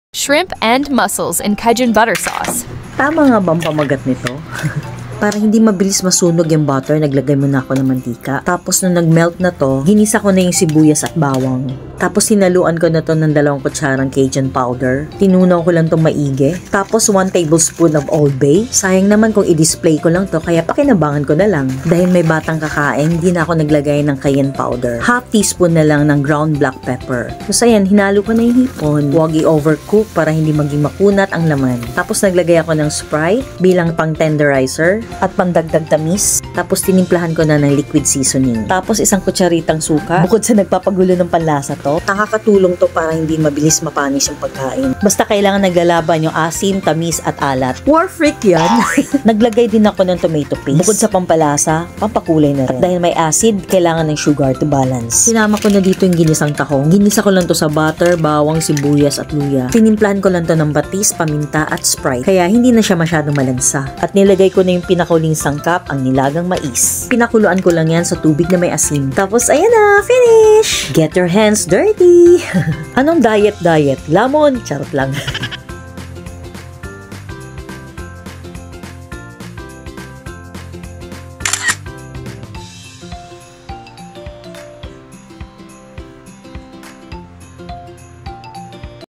shrimp and mussels in Cajun butter sauce. Tama nga bang pamagat nito? Para hindi mabilis masunog yung butter, naglagay muna ako ng mantika. Tapos nung nag-melt na to, ginisa ko na yung sibuyas at bawang. Tapos sinaluan ko na to ng 2 kutsarang Cajun powder. Tinunaw ko lang to maigi. Tapos 1 tablespoon of Old Bay. Sayang naman kung i-display ko lang to, kaya pakinabangan ko na lang. Dahil may batang kakain, hindi na ako naglagay ng cayenne powder. Half teaspoon na lang ng ground black pepper. Tapos ayan, hinalo ko na yung hipon. Huwag i-overcook para hindi maging makunat ang laman. Tapos naglagay ako ng Sprite bilang pang tenderizer at pandagdag tamis. Tapos tinimplahan ko na ng liquid seasoning. Tapos 1 kutsaritang suka. Bukod sa nagpapagulo ng panlasa to, nakakatulong to para hindi mabilis mapanis yung pagkain. Basta kailangan naglalaban yung asim, tamis at alat. War freak yan! Naglagay din ako ng tomato paste. Bukod sa pampalasa, pampakulay na rin. At dahil may acid, kailangan ng sugar to balance. Sinama ko na dito yung ginisang tahong. Ginisa ko lang to sa butter, bawang, sibuyas at luya. Tinimplahan ko lang to ng batis, paminta at Sprite. Kaya hindi na siya masyadong malansa. At nilagay ko na yung pinakauling sangkap, ang nilagang mais. Pinakuluan ko lang yan sa tubig na may asin. Tapos ayan na, finish! Get your hands dirty! Anong diet? Lamon? Charot lang.